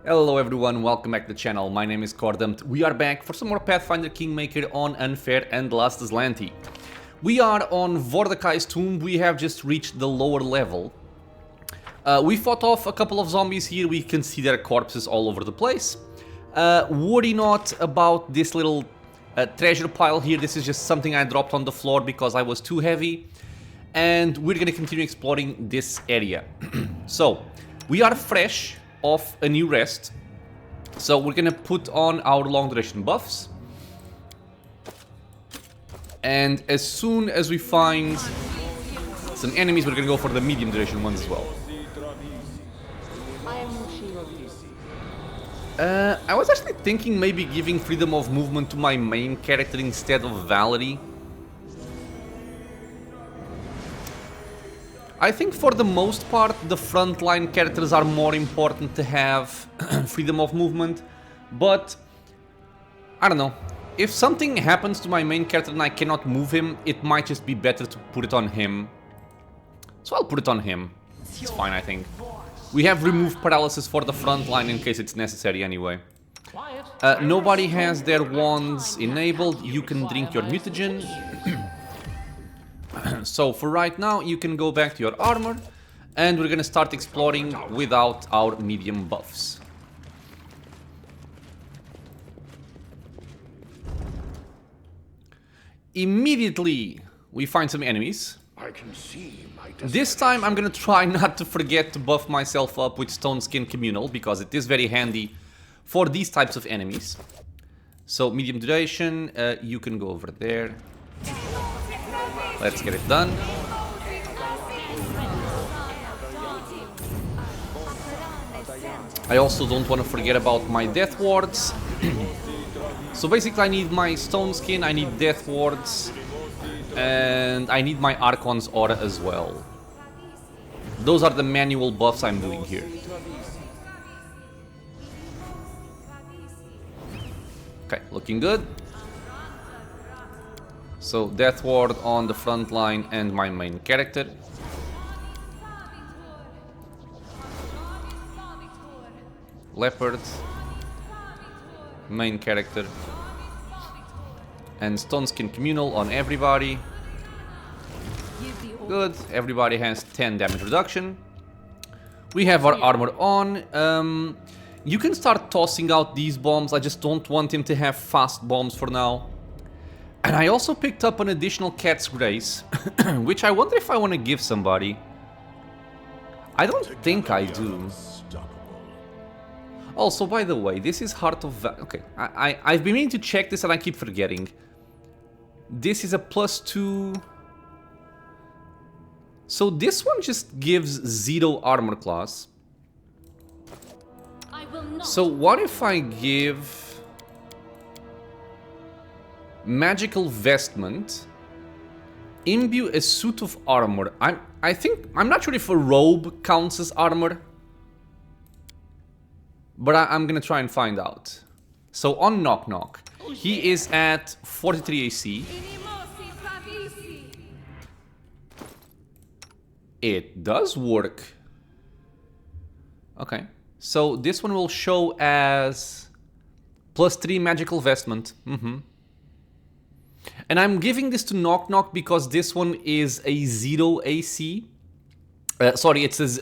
Hello everyone, welcome back to the channel. My name is Cordumpt. We are back for some more Pathfinder Kingmaker on Unfair and Last Azlanti. We are on Vordakai's tomb. We have just reached the lower level. We fought off a couple of zombies here. We can see their corpses all over the place. Worry not about this little treasure pile here. This is just something I dropped on the floor because I was too heavy. And we're gonna continue exploring this area. So, we are fresh off a new rest, so we're gonna put on our long duration buffs, and as soon as we find some enemies, we're gonna go for the medium duration ones as well. I was actually thinking maybe giving freedom of movement to my main character instead of Valerie. I think for the most part, the frontline characters are more important to have freedom of movement, but I don't know. If something happens to my main character and I cannot move him, it might just be better to put it on him. So I'll put it on him. It's fine, I think. We have remove paralysis for the frontline in case it's necessary anyway. Nobody has their wands enabled. You can drink your mutagen. So for right now, you can go back to your armor, and we're gonna start exploring without our medium buffs. Immediately, we find some enemies. This time, I'm gonna try not to forget to buff myself up with Stone Skin Communal, because it is very handy for these types of enemies. So medium duration, you can go over there. Let's get it done. I also don't want to forget about my death wards. So basically I need my stone skin, I need death wards, and I need my Archon's aura as well. Those are the manual buffs I'm doing here. Okay, looking good. So, Death Ward on the front line and my main character. Leopard. Main character. And Stone Skin Communal on everybody. Good, everybody has 10 damage reduction. We have our armor on. You can start tossing out these bombs, I just don't want him to have fast bombs for now. And I also picked up an additional Cat's Grace, which I wonder if I want to give somebody. I don't think I do. Also, by the way, this is Heart of okay, I've been meaning to check this and I keep forgetting. This is a +2. So this one just gives 0 armor class. So what if I give Magical Vestment, imbue a suit of armor. I'm not sure if a robe counts as armor, but I'm gonna try and find out. So on Knock Knock, he is at 43 AC. It does work. Okay, so this one will show as +3 Magical Vestment. And I'm giving this to Knock Knock because this one is a 0 AC. Sorry, it says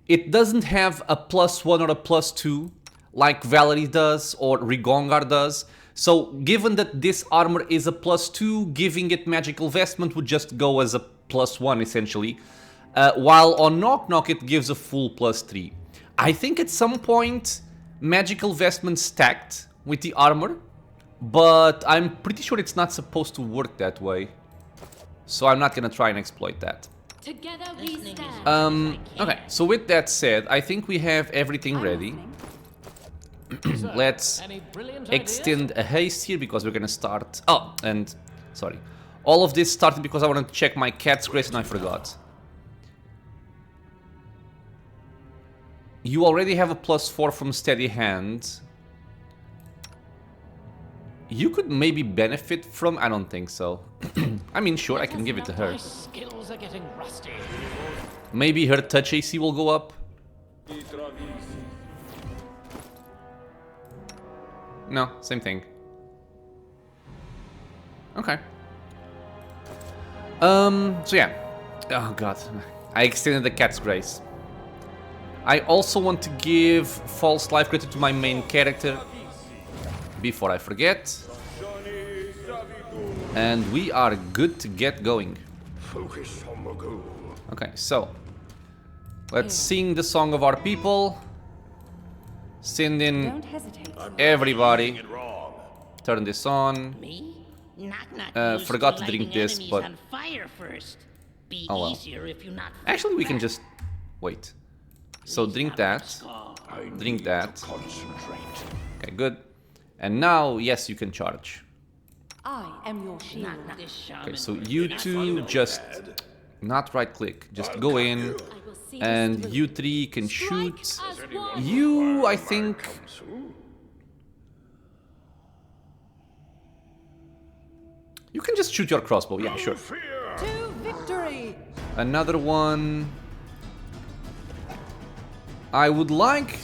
it doesn't have a +1 or a +2 like Valerie does or Rigongar does. So given that this armor is a +2, giving it Magical Vestment would just go as a +1 essentially. While on Knock Knock it gives a full +3. I think at some point Magical Vestment stacked with the armor, but I'm pretty sure it's not supposed to work that way. So I'm not gonna try and exploit that. Together we stand. Okay, so with that said, I think we have everything ready. Let's extend a haste here because we're gonna start... Oh, and... sorry. All of this started because I wanted to check my Cat's Grace and I forgot. You already have a +4 from Steady Hand. You could maybe benefit from... I don't think so. I mean, sure, I can give it to her. Maybe her touch AC will go up. No, same thing. Okay. So yeah. Oh god. I extended the cat's grace. I also want to give false life credit to my main character before I forget. And we are good to get going. Okay, so let's sing the song of our people. Send in everybody. Turn this on. Forgot to drink this, but oh well. Actually, we can just wait. So drink that. Drink that. Okay, good. And now, yes, you can charge. I am your shield. Okay, so you two just not right click. Just go in. And you three can shoot. You, I think. You can just shoot your crossbow. Yeah, sure. To victory. Another one. I would like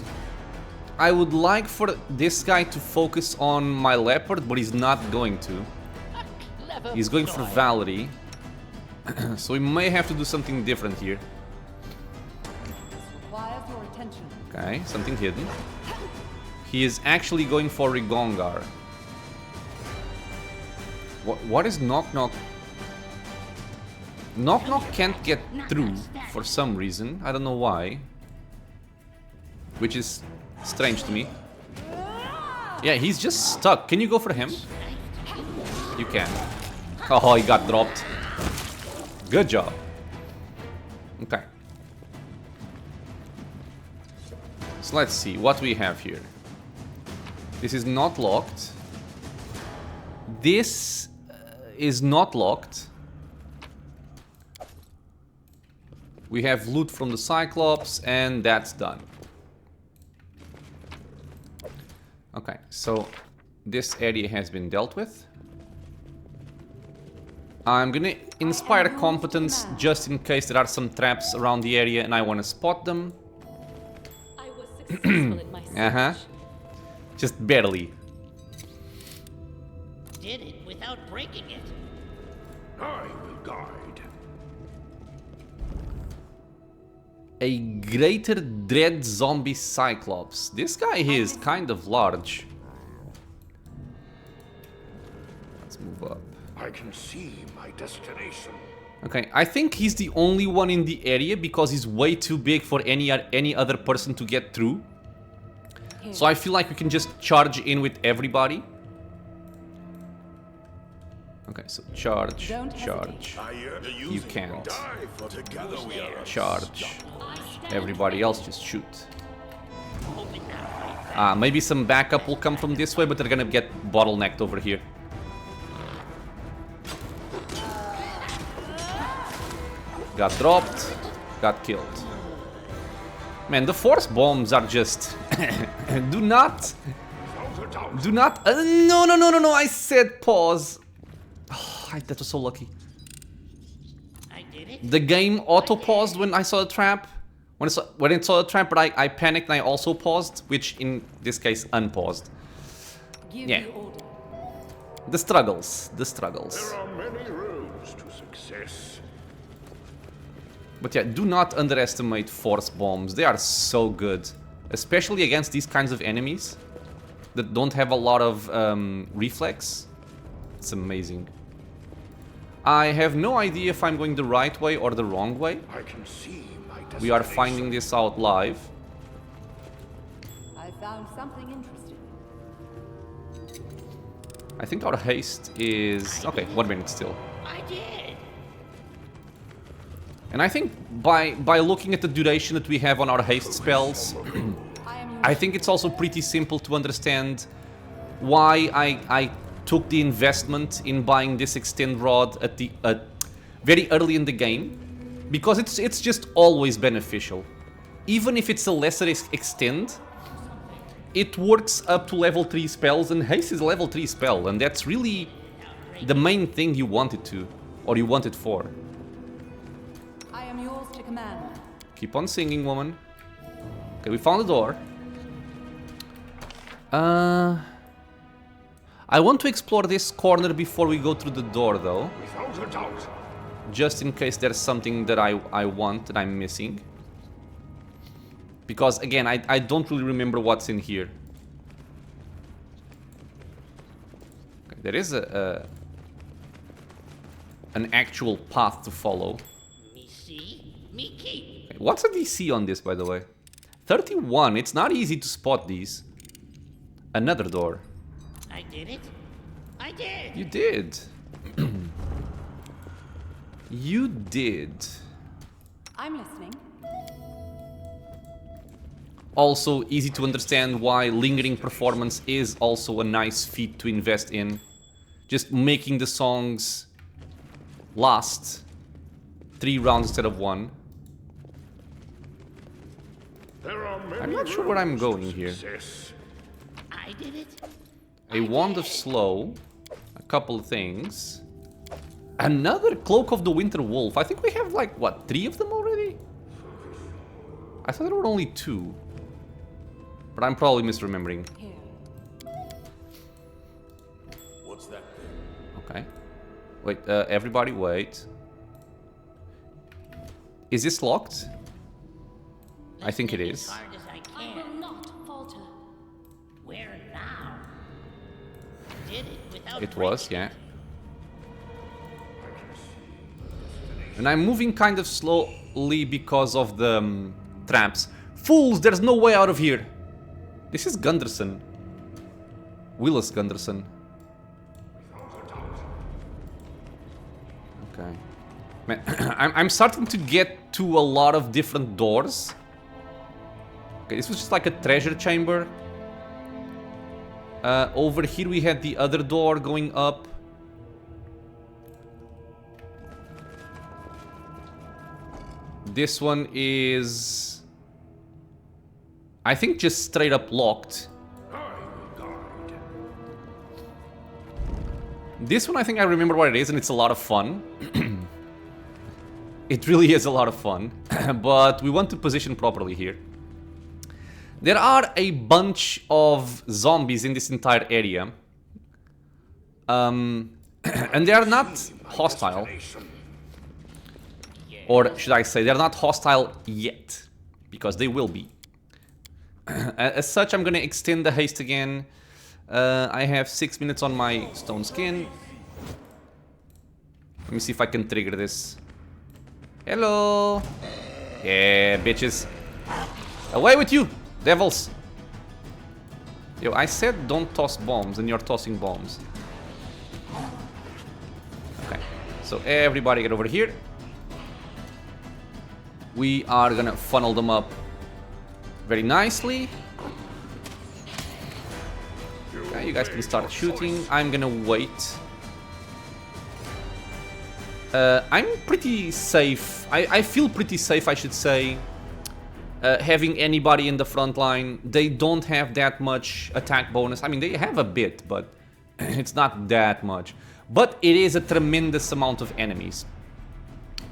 for this guy to focus on my leopard, but he's not going to. He's going for Valerie. So we may have to do something different here. Okay, something hidden. He is actually going for Rigongar. What is Knock Knock? Knock Knock can't get through for some reason. I don't know why. Which is strange to me. Yeah, he's just stuck. Can you go for him? You can. Oh, he got dropped. Good job. Okay. So let's see what we have here. This is not locked. This is not locked. We have loot from the Cyclops, and that's done. Okay, so this area has been dealt with. I'm gonna inspire competence just in case there are some traps around the area and I want to spot them. I was successful in my search. Just barely. Did it without breaking it. I will guide. A greater dread zombie Cyclops. This guy here is kind of large. Let's move up. I can see my destination. Okay, I think he's the only one in the area because he's way too big for any other person to get through. So I feel like we can just charge in with everybody. Okay, so charge, charge. You can't. Charge. Everybody else just shoot. Maybe some backup will come from this way, but they're gonna get bottlenecked over here. Got dropped, got killed. Man, the force bombs are just... do not... No, I said pause. Oh, that was so lucky. I did it. The game auto-paused when I saw the trap. When it saw the trap, but I panicked and I also paused, which in this case unpaused. Yeah. The struggles. There are many roads to success. But yeah, do not underestimate force bombs. They are so good. Especially against these kinds of enemies that don't have a lot of reflex. It's amazing. I have no idea if I'm going the right way or the wrong way. I can see my destination. We are finding this out live. I found something interesting. I think our haste is... Okay, 1 minute still. I did. And I think by looking at the duration that we have on our haste spells, I think it's also pretty simple to understand why I took the investment in buying this extend rod at the very early in the game, because it's just always beneficial. Even if it's a lesser extend, it works up to level 3 spells, and haste is a level 3 spell, and that's really the main thing you want it to, or you want it for. I am yours to command. Keep on singing, woman. Okay, we found the door. I want to explore this corner before we go through the door, though. Without a doubt. Just in case there's something that I want that I'm missing. Because, again, I don't really remember what's in here. Okay, there is an actual path to follow. Me see, me keep. Okay, what's the DC on this, by the way? 31. It's not easy to spot these. Another door. I did it. I did. You did. You did. I'm listening. Also, easy to understand why lingering performance is also a nice feat to invest in. Just making the songs last 3 rounds instead of 1. There are many I'm not sure where I'm roads to going here. success. I did it. A wand of slow, a couple of things. Another cloak of the winter wolf. I think we have like, what, 3 of them already? I thought there were only 2. But I'm probably misremembering. Here. What's that thing? Okay. Wait, everybody wait. Is this locked? I think it As is. hard as I I can. will not falter. Where now? Did it without It was, breaking yeah. And I'm moving kind of slowly because of the traps. Fools, there's no way out of here. This is Gunderson. Willis Gunderson. Okay. Man, I'm starting to get to a lot of different doors. Okay, this was just like a treasure chamber. Over here we had the other door going up. This one is, I think, just straight up locked. This one, I think I remember what it is, and it's a lot of fun. It really is a lot of fun. But we want to position properly here. There are a bunch of zombies in this entire area. And they are not hostile. Or should I say, they're not hostile yet. Because they will be. As such, I'm gonna extend the haste again. I have 6 minutes on my stone skin. Let me see if I can trigger this. Hello! Yeah, bitches. Away with you, devils! Yo, I said don't toss bombs, and you're tossing bombs. Okay, so everybody get over here. We are gonna funnel them up very nicely. Okay, you guys can start shooting. I'm gonna wait. I'm pretty safe. I feel pretty safe, I should say. Having anybody in the front line. They don't have that much attack bonus. I mean, they have a bit, but it's not that much. But it is a tremendous amount of enemies.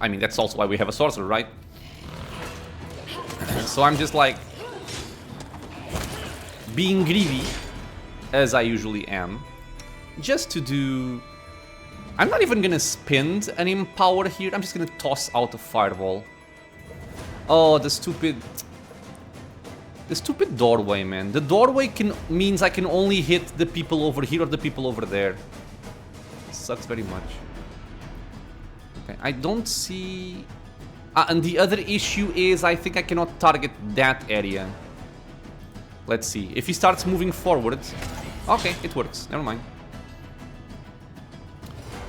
I mean, that's also why we have a sorcerer, right? So I'm just like being greedy, as I usually am, just to do... I'm not even gonna spend an empower here, I'm just gonna toss out a fireball. Oh, the stupid doorway, man. The doorway means I can only hit the people over here or the people over there. Sucks very much. Okay, I don't see... and the other issue is I think I cannot target that area. Let's see. If he starts moving forward... Okay, it works. Never mind.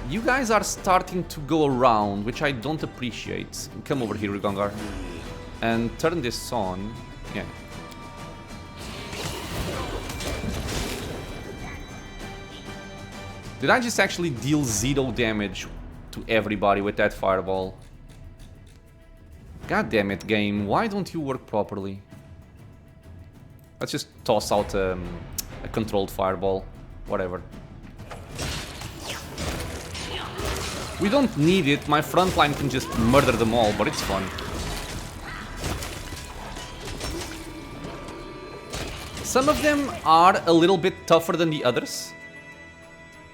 You guys are starting to go around, which I don't appreciate. Come over here, Rigongar. And turn this on. Yeah. Did I just actually deal 0 damage to everybody with that fireball? God damn it, game. Why don't you work properly? Let's just toss out a controlled fireball. Whatever. We don't need it. My front line can just murder them all, but it's fun. Some of them are a little bit tougher than the others.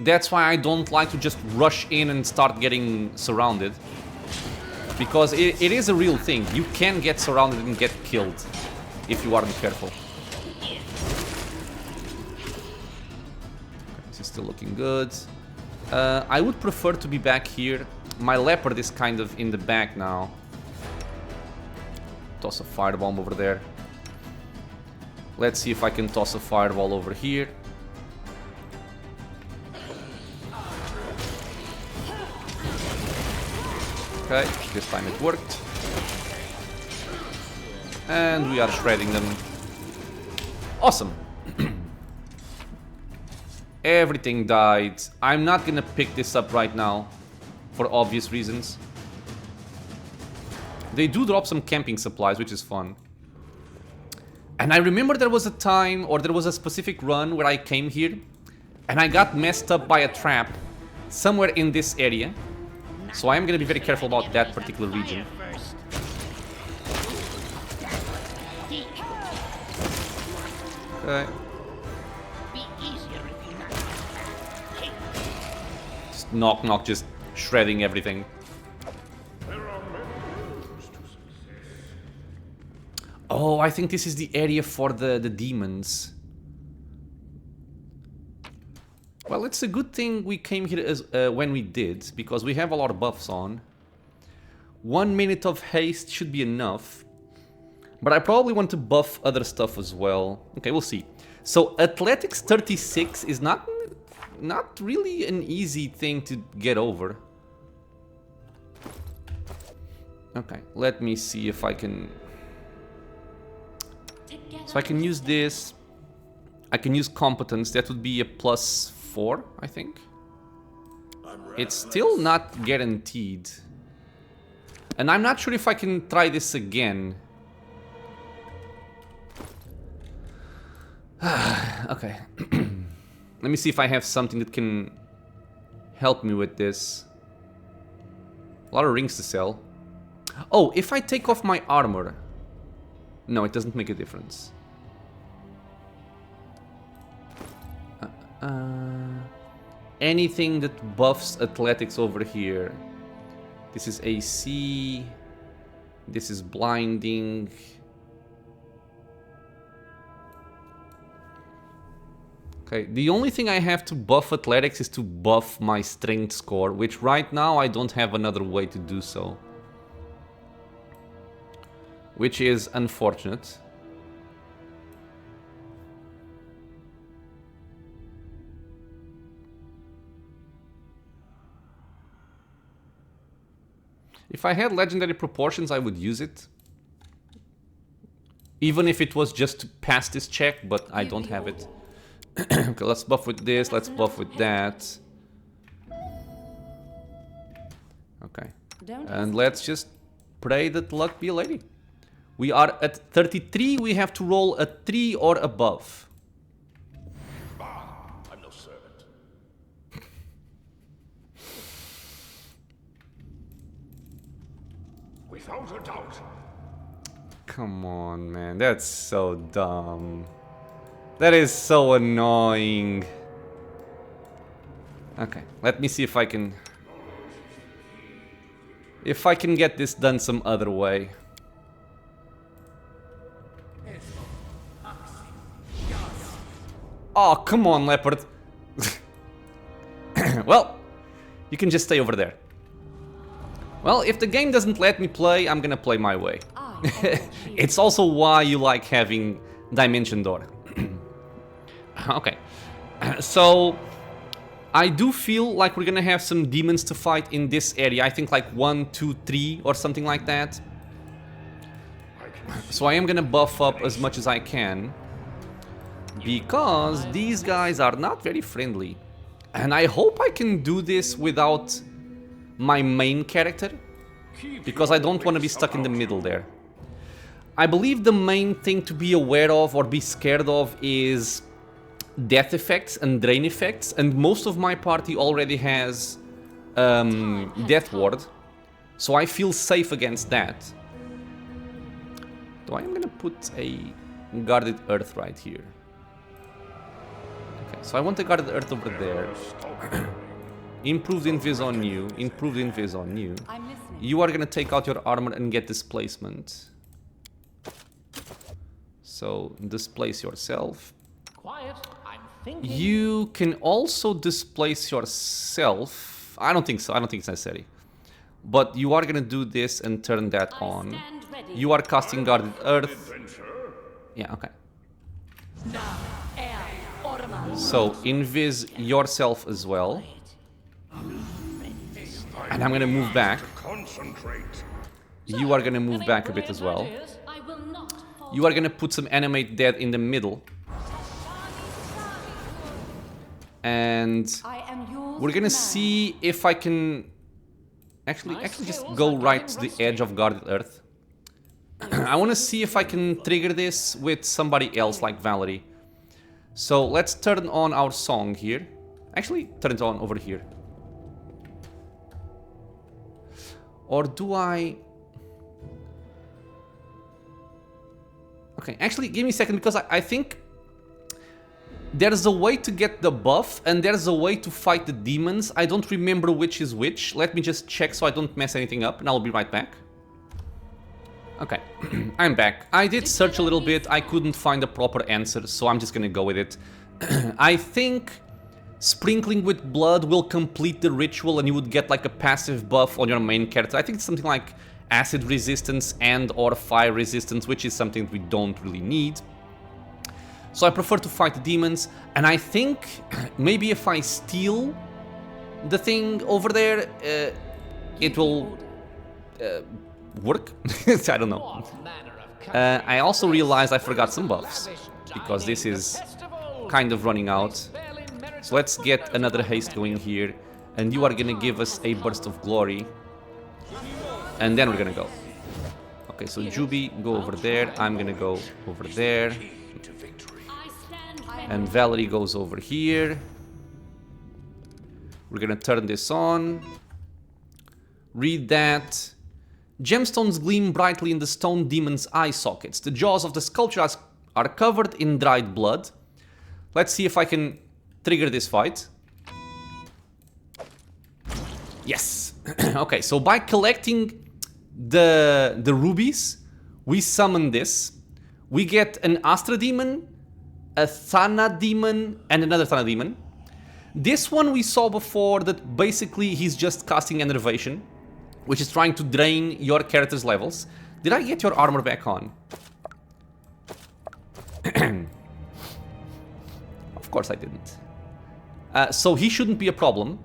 That's why I don't like to just rush in and start getting surrounded. Because it is a real thing. You can get surrounded and get killed if you aren't careful. Okay, this is still looking good. I would prefer to be back here. My leopard is kind of in the back now. Toss a firebomb over there. Let's see if I can toss a fireball over here. Okay, this time it worked. And we are shredding them. Awesome. Everything died. I'm not gonna pick this up right now, for obvious reasons. They do drop some camping supplies, which is fun. And I remember there was a time, or there was a specific run where I came here and I got messed up by a trap somewhere in this area. So I am gonna be very careful about that particular region. Okay. Just knock, just shredding everything. Oh, I think this is the area for the demons. Well, it's a good thing we came here as when we did, because we have a lot of buffs on. 1 minute of haste should be enough. But I probably want to buff other stuff as well. Okay, we'll see. So, Athletics 36 is not really an easy thing to get over. Okay, let me see if I can... So I can use this. I can use competence. That would be a +4, I think. It's still not guaranteed. And I'm not sure if I can try this again. Okay. Let me see if I have something that can help me with this. A lot of rings to sell. Oh, if I take off my armor... No, it doesn't make a difference. Anything that buffs athletics over here. This is AC. This is blinding. Okay, the only thing I have to buff athletics is to buff my strength score, which right now I don't have another way to do so. Which is unfortunate. If I had legendary proportions, I would use it. Even if it was just to pass this check, but I don't have it. Okay, let's buff with this, let's buff with that. Okay. And let's just pray that luck be a lady. We are at 33, we have to roll a 3 or above. I'm no servant. Without a doubt. Come on, man, that's so dumb. That is so annoying. Okay, let me see if I can... If I can get this done some other way. Oh, come on, leopard. Well, you can just stay over there. Well, if the game doesn't let me play, I'm gonna play my way. It's also why you like having Dimension Door. Okay. So, I do feel like we're gonna have some demons to fight in this area. I think like 1, 2, 3 or something like that. So I am gonna buff up as much as I can. Because these guys are not very friendly. And I hope I can do this without my main character. Because I don't want to be stuck in the middle there. I believe the main thing to be aware of or be scared of is death effects and drain effects. And most of my party already has Death Ward. So I feel safe against that. So I am going to put a Guarded Earth right here. Okay, so I want the guarded earth over there. Improved invis on you. Improved invis on you. I'm listening. You are gonna take out your armor and get displacement. So displace yourself. Quiet. I'm thinking. You can also displace yourself. I don't think so. I don't think it's necessary. But you are gonna do this and turn that on. Stand ready. You are casting guarded earth. Yeah, okay. So invis yourself as well. And I'm gonna move back. Concentrate. You are gonna move back a bit as well. I will not fall. You are gonna put some animate dead in the middle. And I am yours. we're gonna see if I can actually just go right to the edge of guarded earth. I want to see if I can trigger this with somebody else like Valerie. So let's turn on our song here. Actually, turn it on over here. Or do I... Okay, actually, give me a second, because I think there's a way to get the buff and there's a way to fight the demons. I don't remember which is which. Let me just check so I don't mess anything up, and I'll be right back. Okay, I'm back. I did search a little bit. I couldn't find a proper answer, so I'm just gonna go with it. I think sprinkling with blood will complete the ritual and you would get like a passive buff on your main character. I think it's something like acid resistance and or fire resistance, which is something we don't really need. So I prefer to fight the demons, and I think maybe if I steal the thing over there, it will work. I don't know. I also realized I forgot some buffs, because this is kind of running out. So let's get another haste going here, and you are gonna give us a burst of glory, and then we're gonna go. Okay, so Juby, go over there. I'm gonna go over there. And Valerie goes over here. We're gonna turn this on. Read that. Gemstones gleam brightly in the stone demon's eye sockets. The jaws of the sculpture are covered in dried blood. Let's see if I can trigger this fight. Yes. Okay, so by collecting the rubies, we summon this. We get an Astra demon, a Thana demon, and another Thana demon. This one we saw before, that basically he's just casting Enervation, which is trying to drain your character's levels. Did I get your armor back on? Of course I didn't. So he shouldn't be a problem.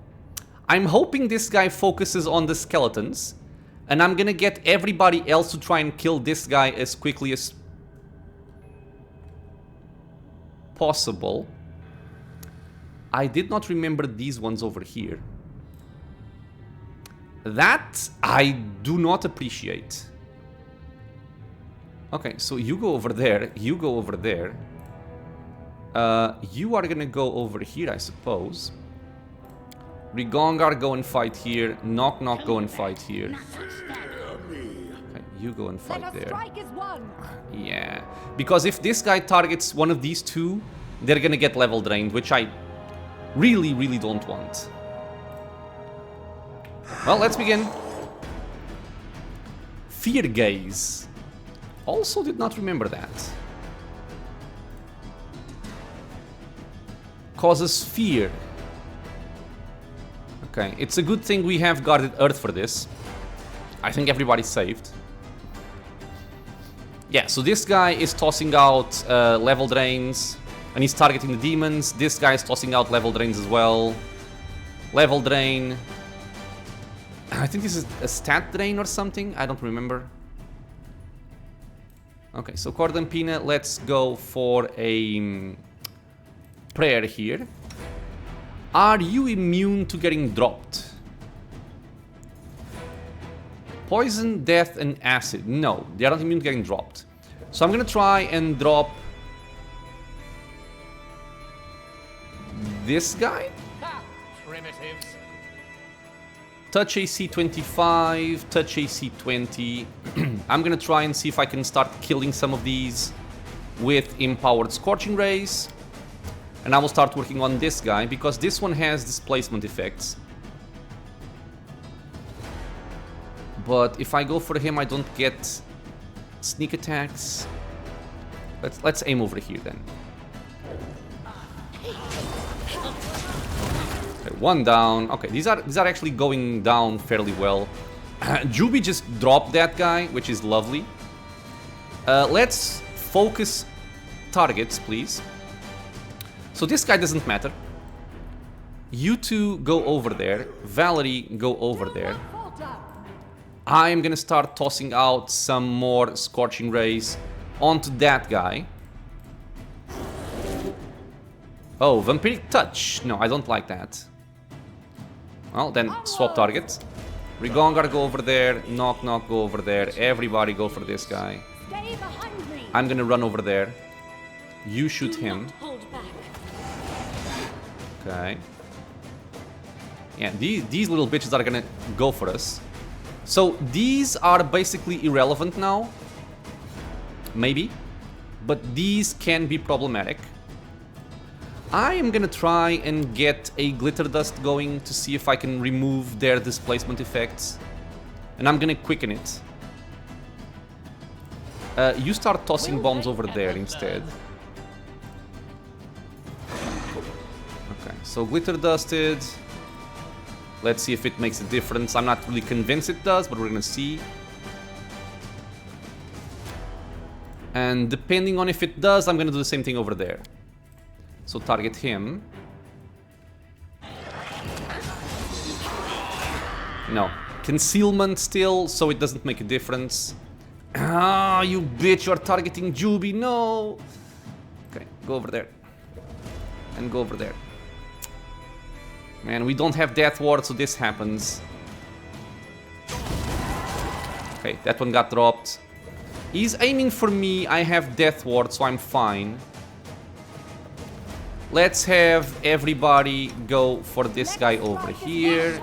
I'm hoping this guy focuses on the skeletons, and I'm gonna get everybody else to try and kill this guy as quickly as possible. I did not remember these ones over here. That I do not appreciate. Okay, so you go over there, you go over there. You are gonna go over here, I suppose. Rigongar, go and fight here. Knock Knock, go and fight here. Okay, you go and fight there. Yeah, because if this guy targets one of these two, they're gonna get level drained, which I really, really don't want. Well, let's begin. Fear Gaze. Also did not remember that. Causes fear. Okay, it's a good thing we have guarded earth for this. I think everybody's saved. Yeah, so this guy is tossing out level drains, and he's targeting the demons. This guy is tossing out level drains as well. Level drain. I think this is a stat drain or something. I don't remember. Okay, so Cordampina, let's go for a prayer here. Are you immune to getting dropped? Poison, death, and acid. No, they are not immune to getting dropped. So I'm gonna try and drop this guy. Primitives. Touch AC 25, touch AC 20. I'm gonna try and see if I can start killing some of these with Empowered Scorching Rays. And I will start working on this guy, because this one has displacement effects. But if I go for him, I don't get sneak attacks. Let's aim over here then. Okay, one down. Okay, these are actually going down fairly well. Juby just dropped that guy, which is lovely. Let's focus targets, please. So this guy doesn't matter. You two go over there. Valerie, go over there. I'm gonna start tossing out some more Scorching Rays onto that guy. Oh, Vampiric Touch. No, I don't like that. Well, then swap targets. Rigongar, go over there. Knock Knock, go over there. Everybody go for this guy. I'm gonna run over there. You shoot him. Okay. Yeah, these little bitches are gonna go for us. So these are basically irrelevant now. Maybe. But these can be problematic. I am gonna try and get a Glitter Dust going to see if I can remove their displacement effects. And I'm gonna quicken it. You start tossing bombs over there instead. Okay, so Glitter Dusted. Let's see if it makes a difference. I'm not really convinced it does, but we're gonna see. And depending on if it does, I'm gonna do the same thing over there. So target him. No. Concealment still, so it doesn't make a difference. Ah, you bitch, you're targeting Juby, no! Okay, go over there. And go over there. Man, we don't have Death Ward, so this happens. Okay, that one got dropped. He's aiming for me, I have Death Ward, so I'm fine. Let's have everybody go for this guy over here.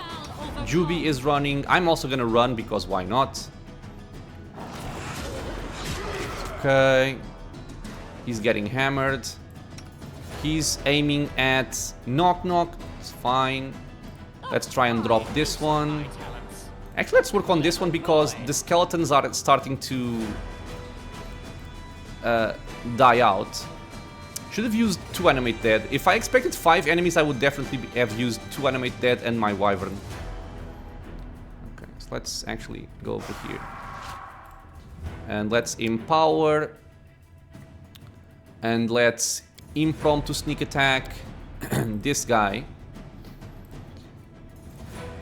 Juby is running. I'm also gonna run, because why not? Okay. He's getting hammered. He's aiming at Knock Knock. It's fine. Let's try and drop this one. Actually, let's work on this one, because the skeletons are starting to die out. Should have used 2 Animate Dead. If I expected 5 enemies, I would definitely have used 2 Animate Dead and my Wyvern. Okay, so let's actually go over here. And let's Empower. And let's Impromptu Sneak Attack this guy.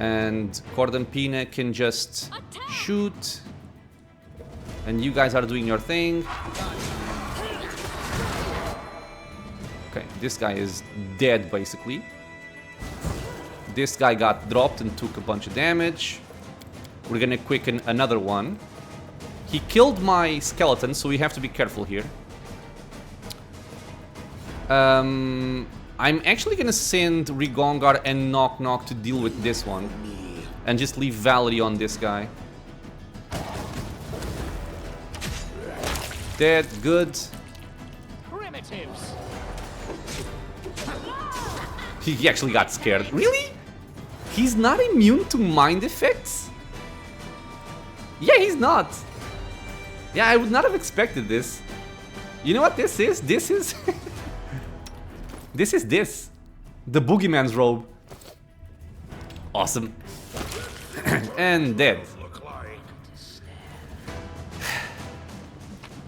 And Cordampina can just shoot. And you guys are doing your thing. Okay, this guy is dead, basically. This guy got dropped and took a bunch of damage. We're gonna quicken another one. He killed my skeleton, so we have to be careful here. I'm actually gonna send Rigongar and Knock Knock to deal with this one. And just leave Valerie on this guy. Dead, good. Primitives. He actually got scared. Really? He's not immune to mind effects? Yeah, he's not. Yeah, I would not have expected this. You know what this is? This is... this. The Boogeyman's robe. Awesome. And dead.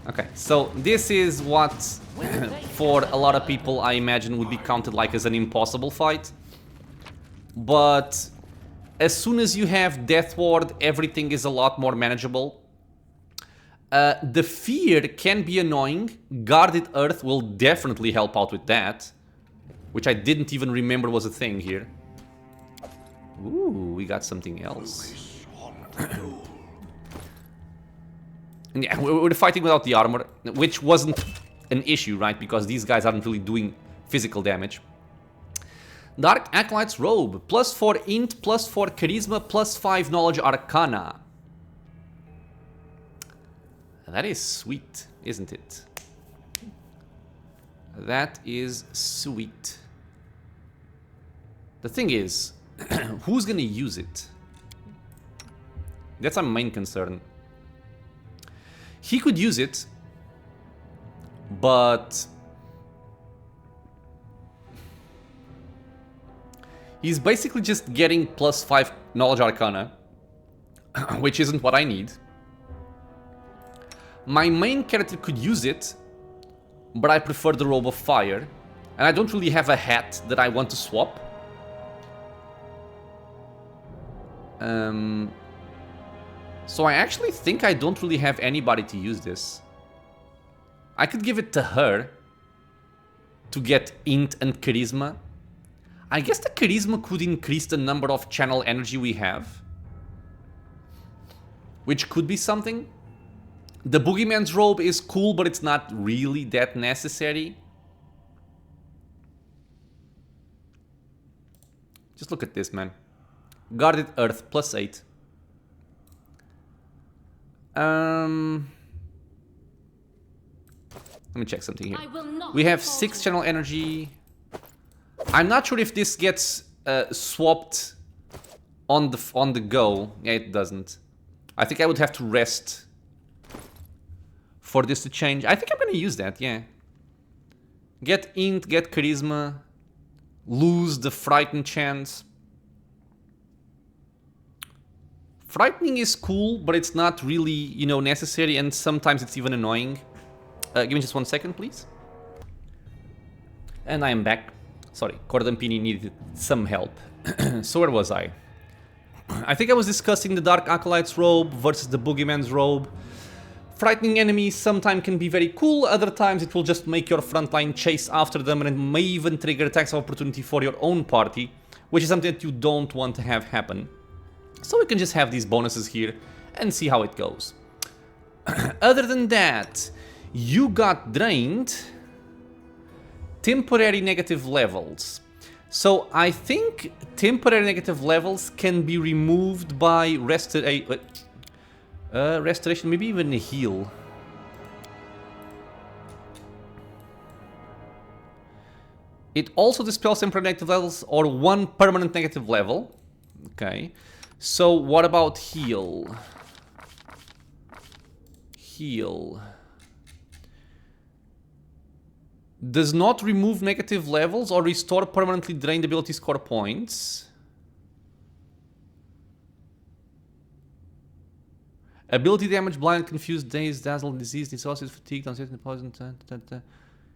Okay, so this is what, for a lot of people, I imagine would be counted like as an impossible fight. But as soon as you have Death Ward, everything is a lot more manageable. The fear can be annoying. Guarded Earth will definitely help out with that. Which I didn't even remember was a thing here. Ooh, we got something else. And yeah, we're fighting without the armor, which wasn't an issue, right? Because these guys aren't really doing physical damage. Dark Acolyte's Robe. +4 Int, +4 Charisma, +5 Knowledge Arcana. That is sweet, isn't it? That is sweet. The thing is, who's gonna use it? That's our main concern. He could use it, but he's basically just getting +5 Knowledge Arcana, which isn't what I need. My main character could use it, but I prefer the Robe of Fire, and I don't really have a hat that I want to swap. So I actually think I don't really have anybody to use this. I could give it to her to get int and charisma. I guess the charisma could increase the number of channel energy we have, which could be something. The Boogeyman's robe is cool, but it's not really that necessary. Just look at this, man. Guarded Earth, +8. Let me check something here. We have 6 channel energy. I'm not sure if this gets swapped on the go. Yeah, it doesn't. I think I would have to rest for this to change. I think I'm gonna use that, yeah. Get int, get charisma, lose the frighten chance. Frightening is cool, but it's not really, you know, necessary, and sometimes it's even annoying. Give me just 1 second, please. And I am back. Sorry, Cordampini needed some help. So where was I? I think I was discussing the Dark Acolyte's robe versus the Boogeyman's robe. Frightening enemies sometimes can be very cool, other times it will just make your frontline chase after them, and it may even trigger attacks of opportunity for your own party, which is something that you don't want to have happen. So we can just have these bonuses here and see how it goes. Other than that, you got drained. Temporary negative levels. So I think temporary negative levels can be removed by restoration, maybe even a heal. It also dispels temporary negative levels or 1 permanent negative level. Okay. So what about heal? Heal. Does not remove negative levels or restore permanently drained ability score points. Ability damage, blind, confused, dazed, dazzled, diseased, exhausted, fatigued, uncertain, poisoned.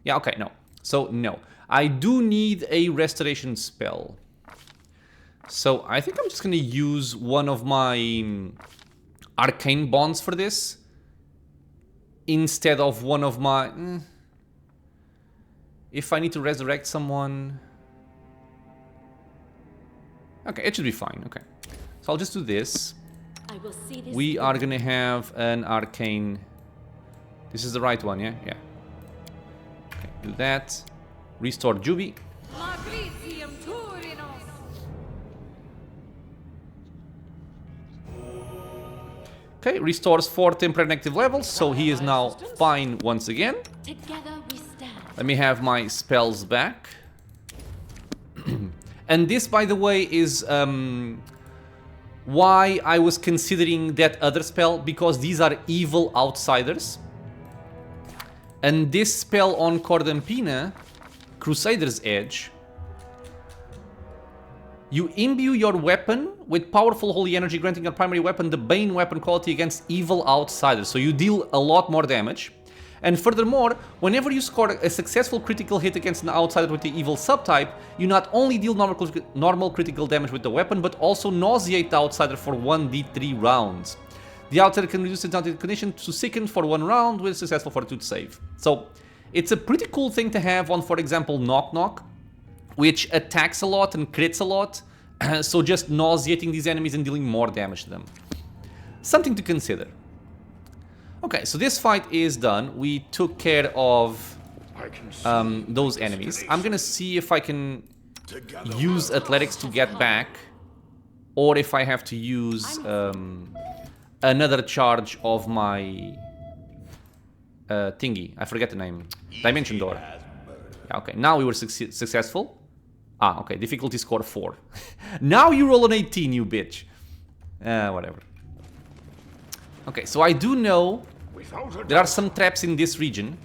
Yeah, okay, no. So, no. I do need a restoration spell. So, I think I'm just gonna use one of my arcane bonds for this instead of one of my... If I need to resurrect someone... Okay, it should be fine, okay. So I'll just do this. We are gonna have an arcane... This is the right one, yeah? Yeah. Okay, do that. Restore Juby. Okay, restores 4 temporary negative levels, so he is now fine once again. Let me have my spells back. And this, by the way, is why I was considering that other spell, because these are evil outsiders. And this spell on Cordampina, Crusader's Edge, you imbue your weapon with powerful holy energy, granting your primary weapon the Bane weapon quality against evil outsiders. So you deal a lot more damage. And furthermore, whenever you score a successful critical hit against an outsider with the evil subtype, you not only deal normal critical damage with the weapon, but also nauseate the outsider for 1d3 rounds. The outsider can reduce its condition to sicken for 1 round with a successful fortitude save. So, it's a pretty cool thing to have on, for example, Knock Knock, which attacks a lot and crits a lot, so just nauseating these enemies and dealing more damage to them. Something to consider. Okay, so this fight is done. We took care of those enemies. I'm gonna see if I can use athletics to get back, or if I have to use another charge of my thingy. I forget the name. Dimension Door. Yeah, okay, now we were successful. Ah, okay, difficulty score 4. Now you roll an 18, you bitch. Whatever. Okay, so I do know there are some traps in this region.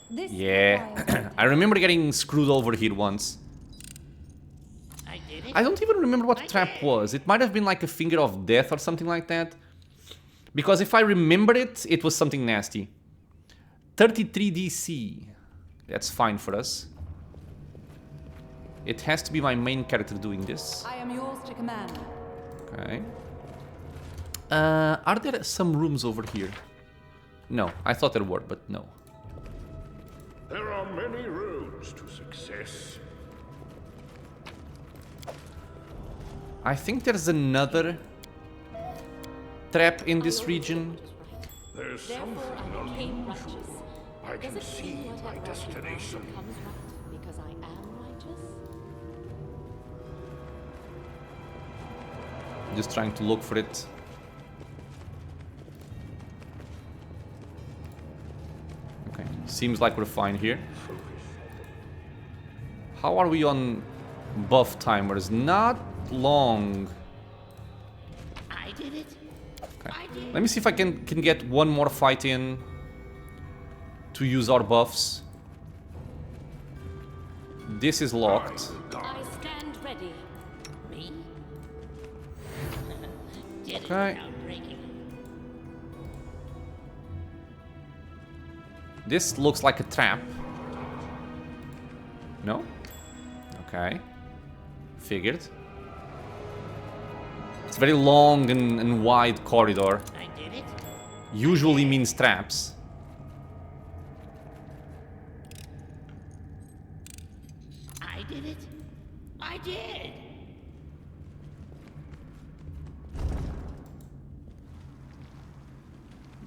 Yeah, I remember getting screwed over here once. I did it. I don't even remember what the trap was. It might have been like a finger of death or something like that. Because if I remember it, it was something nasty. 33 DC. That's fine for us. It has to be my main character doing this. I am yours to command. Okay. Are there some rooms over here? No, I thought there were, but no. There are many roads to success. I think there's another trap in this region. There's Therefore, something I became unusual. righteous. I Does can it see mean my whatever destination. comes right because I am righteous? Just trying to look for it. Okay, seems like we're fine here. How are we on buff timers? Not long. I did it. Okay. I did. Let me see if I can get one more fight in to use our buffs. This is locked. I stand ready. Me? Did it Okay. without breaking. This looks like a trap. No? Okay. Figured. It's a very long and wide corridor. I did it. Usually means traps. I did it. I did.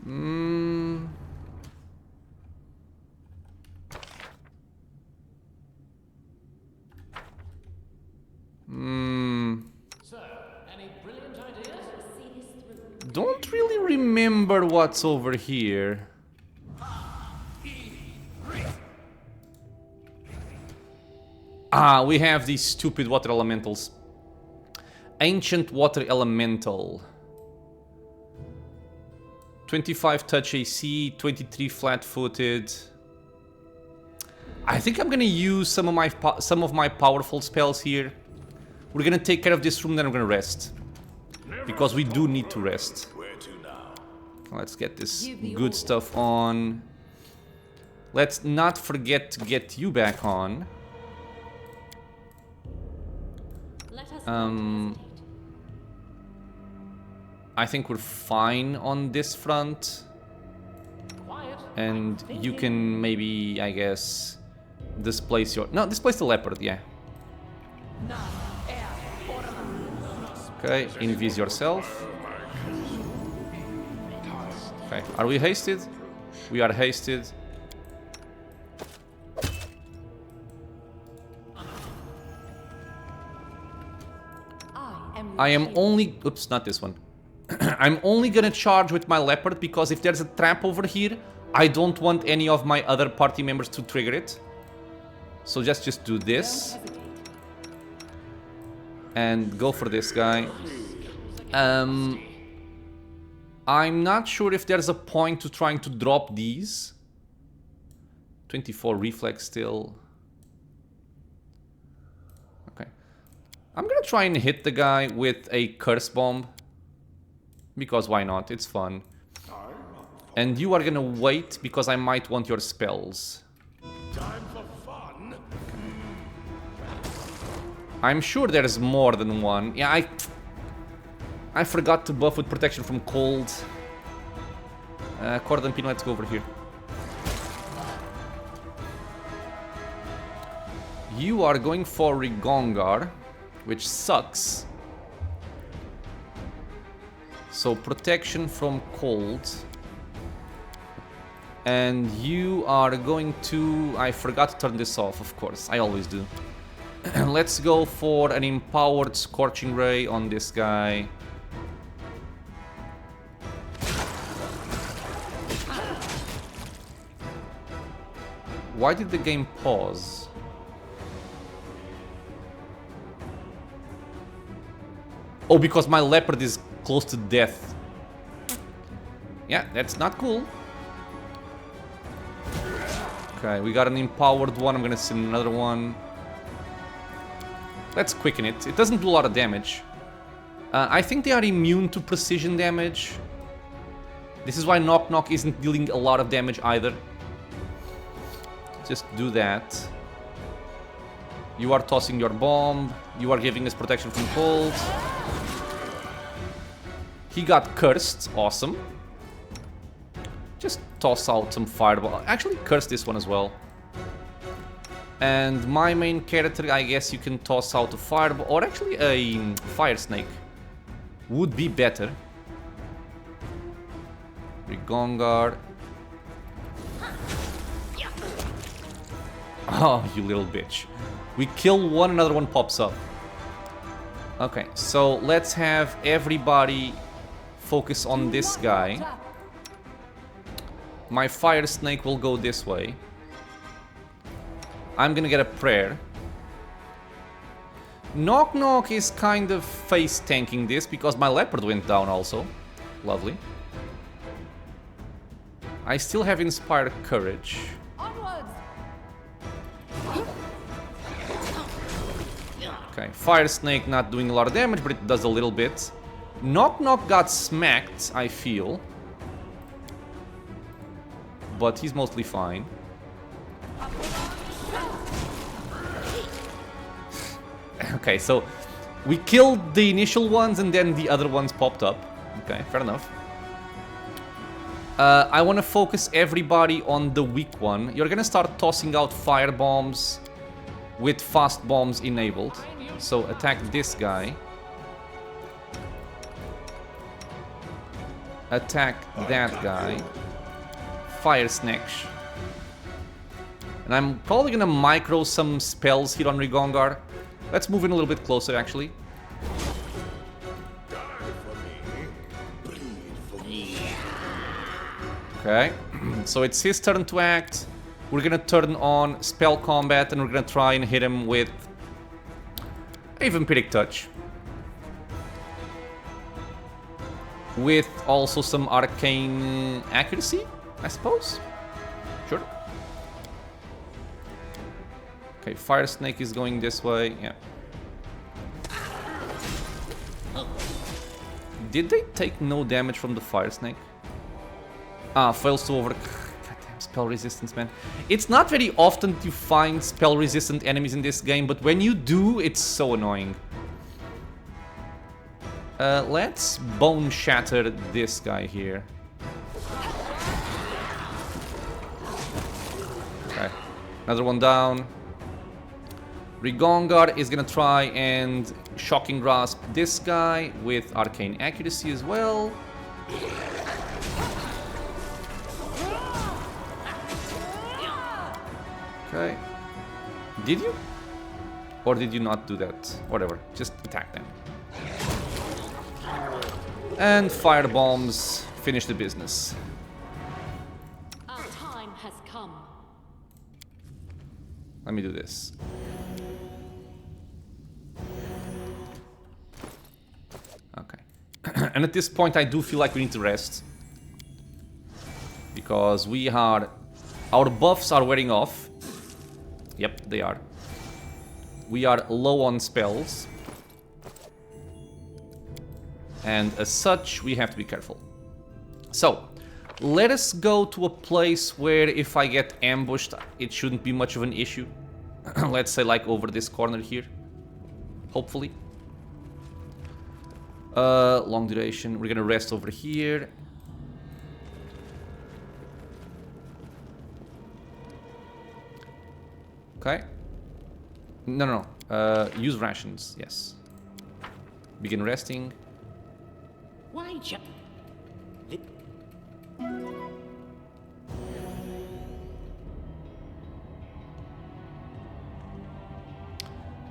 Hmm. Sir, any brilliant ideas? Don't really remember what's over here. Ah, we have these stupid water elementals. Ancient water elemental. 25 touch AC, 23 flat-footed. I think I'm gonna use some of my powerful spells here. We're gonna take care of this room, then we're gonna rest. Because we do need to rest. Where to now? Let's get this good stuff on. Let's not forget to get you back on. Let us not hesitate. I think we're fine on this front. Quiet. And you can maybe, I guess, displace your... No, displace the leopard, yeah. Okay, invis yourself. Okay, are we hasted? We are hasted. I am only... Oops, not this one. I'm only gonna charge with my leopard because if there's a trap over here, I don't want any of my other party members to trigger it. So just do this. And go for this guy. I'm not sure if there's a point to trying to drop these. 24 reflex still. Okay. I'm gonna try and hit the guy with a curse bomb. Because why not? It's fun. And you are gonna wait because I might want your spells. Time for fun. I'm sure there's more than one. Yeah, I forgot to buff with protection from cold. Cordon Pin, let's go over here. You are going for Rigongar, which sucks. So protection from cold. And you are going to... I forgot to turn this off, of course. I always do. Let's go for an empowered Scorching Ray on this guy. Why did the game pause? Oh, because my leopard is close to death. Yeah, that's not cool. Okay, we got an empowered one. I'm gonna send another one. Let's quicken it. It doesn't do a lot of damage. I think they are immune to precision damage. This is why Knock Knock isn't dealing a lot of damage either. Just do that. You are tossing your bomb. You are giving us protection from cold. He got cursed. Awesome. Just toss out some fireball. Actually, curse this one as well. And my main character, I guess you can toss out a fireball. Or actually a fire snake. Would be better. Rigongar. Oh, you little bitch. We kill one, another one pops up. Okay, so let's have everybody focus on this guy. My fire snake will go this way. I'm gonna get a prayer. Knock Knock is kind of face tanking this because my leopard went down also. Lovely. I still have inspired courage. Okay, fire snake not doing a lot of damage, but it does a little bit. Knock Knock got smacked, I feel. But he's mostly fine. Okay, so we killed the initial ones and then the other ones popped up. Okay, fair enough. I want to focus everybody on the weak one. You're gonna start tossing out fire bombs with fast bombs enabled. So attack this guy. Attack that guy. Fire snatch. And I'm probably gonna micro some spells here on Rigongar. Let's move in a little bit closer, actually. Okay, so it's his turn to act. We're gonna turn on spell combat and we're gonna try and hit him with a vampiric touch. With also some arcane accuracy, I suppose. Sure. Okay, fire snake is going this way. Yeah. Did they take no damage from the fire snake? Ah, fails to over... Goddamn, spell resistance, man. It's not very often you find spell resistant enemies in this game, but when you do, it's so annoying. Let's bone shatter this guy here. Okay, another one down. Rigongar is gonna try and shocking grasp this guy with arcane accuracy as well. Okay. Did you? Or did you not do that? Whatever. Just attack them. And fire bombs finish the business. Our time has come. Let me do this. Okay. And at this point I do feel like we need to rest. Because we are... Our buffs are wearing off. Yep, they are. We are low on spells. And as such, we have to be careful. So, let us go to a place where if I get ambushed, it shouldn't be much of an issue. Let's say like over this corner here. Hopefully. Long duration. We're gonna rest over here. Okay. No. Use rations, yes. Begin resting. Why jump?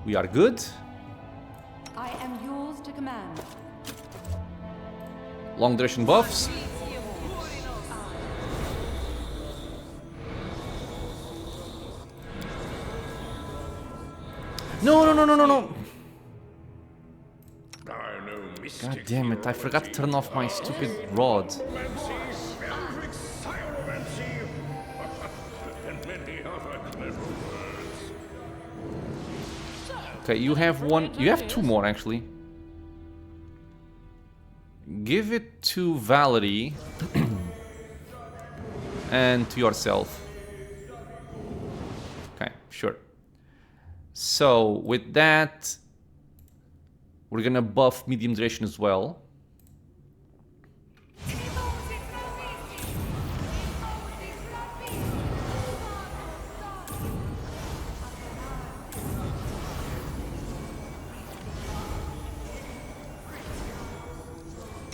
We are good. I am yours to command. Long duration buffs. No, no, no, no, no, no. I know mystic God damn it, I forgot to turn off my stupid rod. Eldritch Pyromancy, and many other clever words. Okay, you have one. You have two more, actually. Give it to Valerie. And to yourself. Okay, sure. So, with that, we're gonna buff medium duration as well.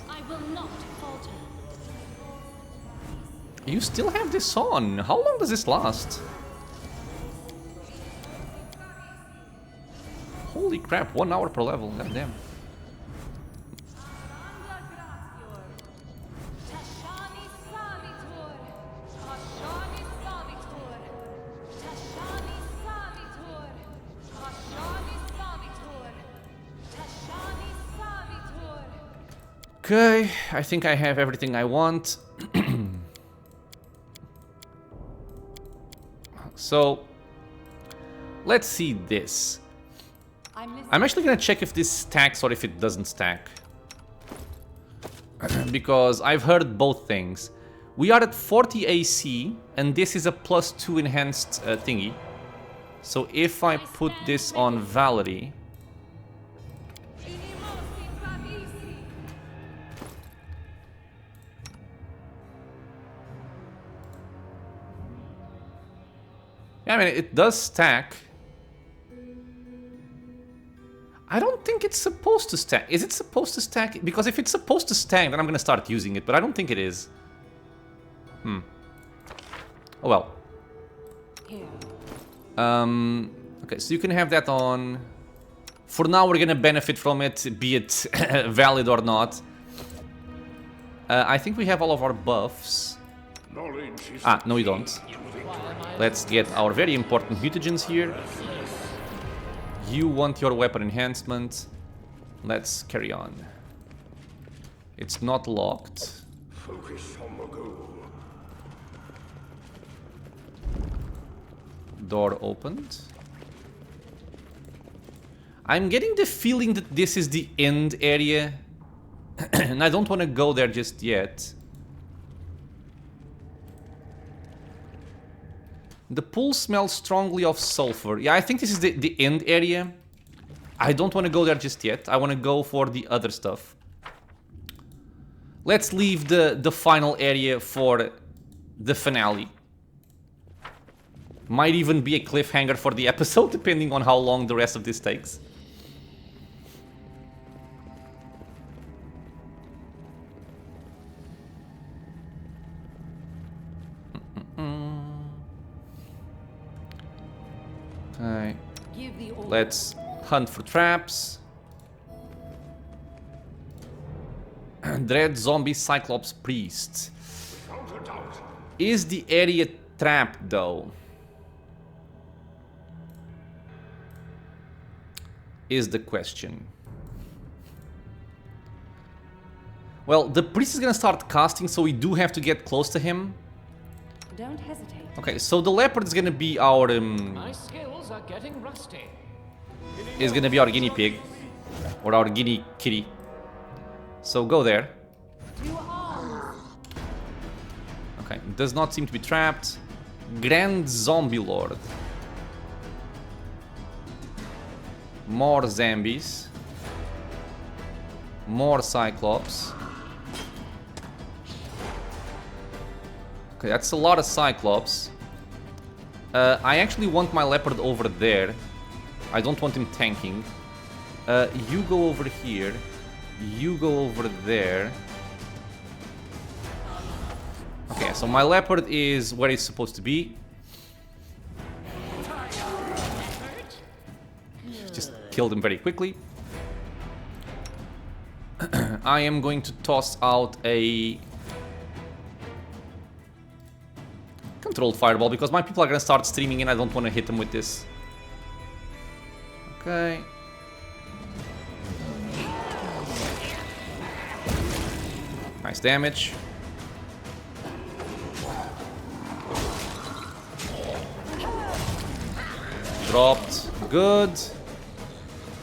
I will not falter. You still have this on. How long does this last? Holy crap, 1 hour per level, god damn. Okay, I think I have everything I want. So, let's see this. I'm actually gonna check if this stacks or if it doesn't stack. Because I've heard both things. We are at 40 AC, and this is a +2 enhanced thingy. So if I put this on Valerie... I mean, it does stack. I don't think it's supposed to stack. Is it supposed to stack? Because if it's supposed to stack, then I'm gonna start using it, but I don't think it is. Oh well. Okay, so you can have that on. For now, we're gonna benefit from it, be it valid or not. I think we have all of our buffs. Ah, no we don't. Let's get our very important mutagens here. You want your weapon enhancement. Let's carry on. It's not locked. Focus on the goal. Door opened. I'm getting the feeling that this is the end area. And I don't want to go there just yet. The pool smells strongly of sulfur. Yeah, I think this is the end area. I don't want to go there just yet. I want to go for the other stuff. Let's leave the final area for the finale. Might even be a cliffhanger for the episode, depending on how long the rest of this takes. Okay. Let's hunt for traps. Dread zombie cyclops priest. Is the area trapped though? Is the question. Well, the priest is gonna start casting, so we do have to get close to him. Don't hesitate. Okay, so the leopard is gonna be our My skills are getting rusty. is gonna be our guinea pig or our guinea kitty. So go there. Okay, does not seem to be trapped. Grand Zombie Lord. More zombies. More cyclops. Okay, that's a lot of cyclops. I actually want my leopard over there. I don't want him tanking. You go over here. You go over there. Okay, so my leopard is where it's supposed to be. Just killed him very quickly. I am going to toss out a controlled fireball because my people are gonna start streaming and I don't want to hit them with this. Okay. Nice damage. Dropped. Good.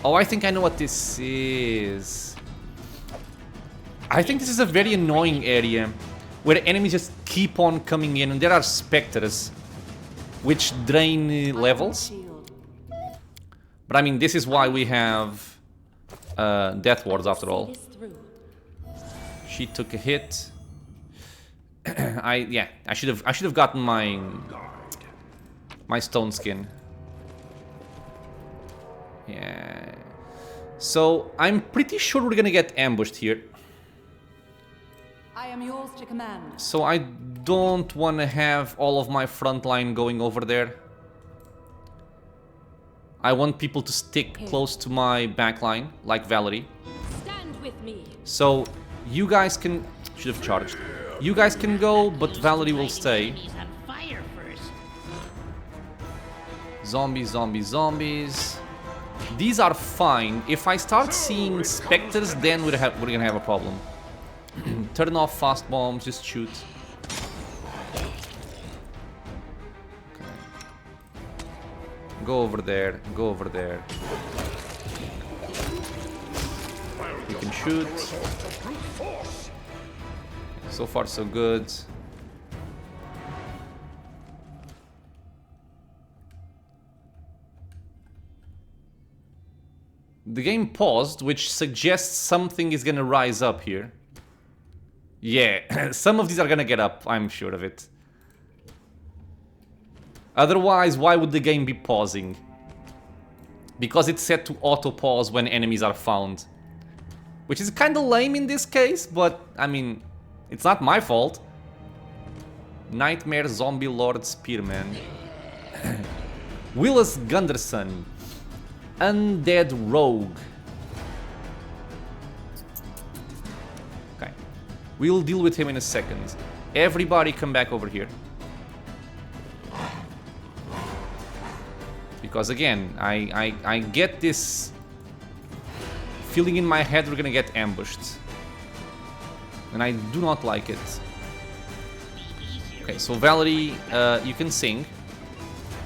Oh, I think I know what this is. I think this is a very annoying area where enemies just keep on coming in, and there are Specters which drain levels. But I mean, this is why we have Death Wards after all. She took a hit. I should have gotten my stone skin. Yeah. So I'm pretty sure we're gonna get ambushed here. I am yours to command. So I don't want to have all of my front line going over there. I want people to stick close to my back line, like Valerie. Stand with me. So you guys can... Should have charged. You guys can go, but Valerie will stay. Zombies, zombies, zombies. These are fine. If I start seeing Specters, then we're gonna have a problem. Turn off fast bombs, just shoot. Okay. Go over there, go over there. You can shoot. So far so good. The game paused, which suggests something is gonna rise up here. Yeah, some of these are gonna get up, I'm sure of it. Otherwise, why would the game be pausing? Because it's set to auto-pause when enemies are found. Which is kinda lame in this case, but, I mean, it's not my fault. Nightmare Zombie Lord Spearman. Willis Gunderson. Undead Rogue. Okay. We'll deal with him in a second. Everybody come back over here. Because again, I get this feeling in my head we're gonna get ambushed. And I do not like it. Okay, so Valerie, you can sing.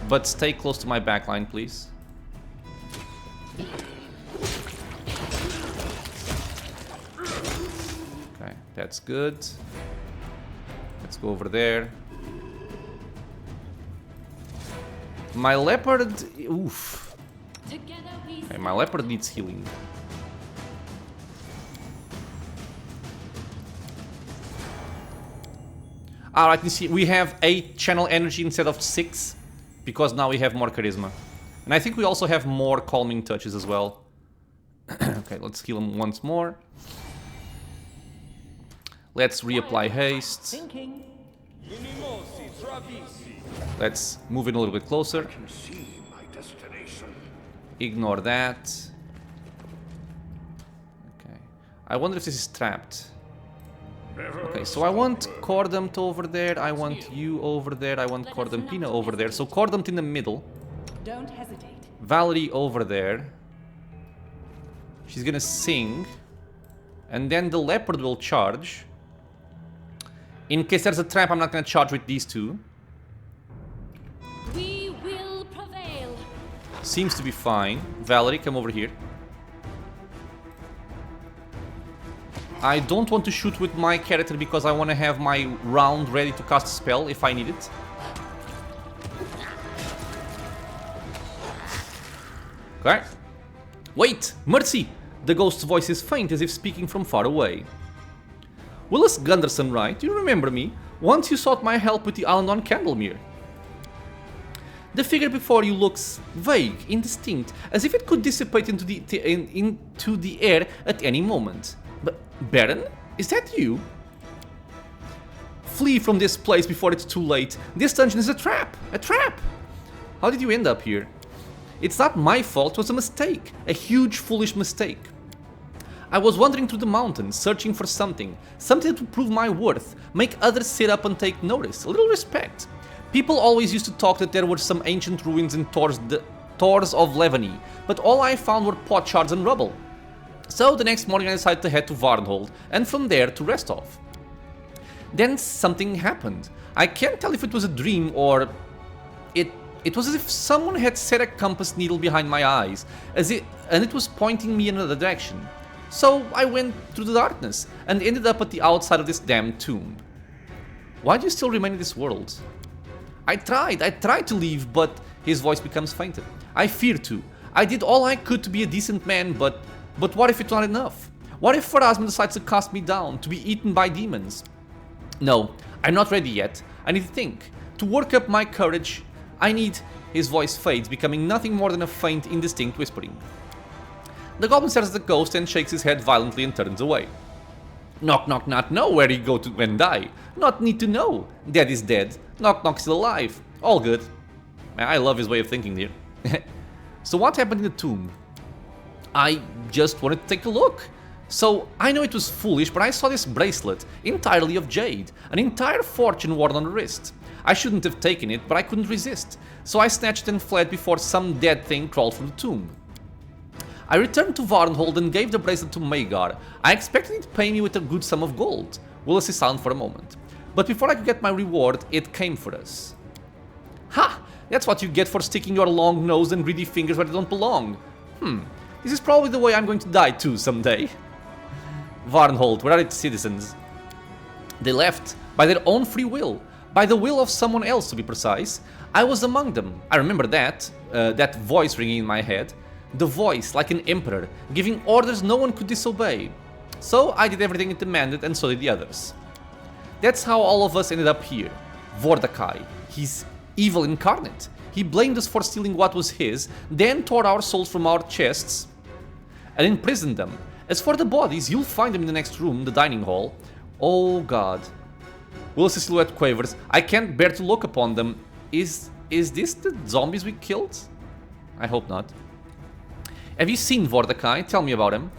But stay close to my backline, please. Okay, that's good. Let's go over there. My leopard... Oof. Okay, my leopard needs healing. Alright, you see, we have 8 channel energy instead of 6. Because now we have more charisma. And I think we also have more calming touches as well. Okay, let's heal him once more. Let's reapply haste. Let's move in a little bit closer. Ignore that. Okay. I wonder if this is trapped. Okay, so I want Cordumt over there, I want you over there, I want Cordumpina over there. So Cordumt in the middle. Don't hesitate. Valerie over there. She's gonna sing. And then the leopard will charge. In case there's a trap, I'm not gonna charge with these two. We will prevail. Seems to be fine. Valerie, come over here. I don't want to shoot with my character because I want to have my round ready to cast a spell if I need it. Okay. Wait! Mercy! The ghost's voice is faint as if speaking from far away. Willis Gunderson, right? Do you remember me? Once you sought my help with the island on Candlemere. The figure before you looks vague, indistinct, as if it could dissipate into the air at any moment. But, Baron? Is that you? Flee from this place before it's too late. This dungeon is a trap! A trap! How did you end up here? It's not my fault, it was a mistake. A huge, foolish mistake. I was wandering through the mountains, searching for something. Something to prove my worth. Make others sit up and take notice. A little respect. People always used to talk that there were some ancient ruins in Tors of Levany, but all I found were pot shards and rubble. So the next morning I decided to head to Varnhold, and from there to Restov. Then something happened. I can't tell if it was a dream or... It was as if someone had set a compass needle behind my eyes, and it was pointing me in another direction. So I went through the darkness, and ended up at the outside of this damn tomb. Why do you still remain in this world? I tried to leave, but his voice becomes fainter. I fear to. I did all I could to be a decent man, but what if it's not enough? What if Pharasma decides to cast me down, to be eaten by demons? No, I'm not ready yet. I need to think. To work up my courage, I need... His voice fades, becoming nothing more than a faint, indistinct whispering. The goblin stares at the ghost and shakes his head violently and turns away. Knock knock not know where you go to and die. Not need to know. Dead is dead. Knock knock still alive. All good. I love his way of thinking here. So what happened in the tomb? I just wanted to take a look. So I know it was foolish, but I saw this bracelet, entirely of jade, an entire fortune worn on the wrist. I shouldn't have taken it, but I couldn't resist. So I snatched and fled before some dead thing crawled through the tomb. I returned to Varnhold and gave the bracelet to Magar. I expected it to pay me with a good sum of gold. Willis is silent for a moment. But before I could get my reward, it came for us. Ha! That's what you get for sticking your long nose and greedy fingers where they don't belong. This is probably the way I'm going to die too someday. Varnhold, where are its citizens? They left, by their own free will. By the will of someone else, to be precise. I was among them. I remember that. That voice ringing in my head. The voice, like an emperor, giving orders no one could disobey. So I did everything it demanded, and so did the others. That's how all of us ended up here. Vordakai, he's evil incarnate. He blamed us for stealing what was his, then tore our souls from our chests and imprisoned them. As for the bodies, you'll find them in the next room, the dining hall. Oh god. Willis' silhouette quavers. I can't bear to look upon them. Is this the zombies we killed? I hope not. Have you seen Vordakai? Tell me about him.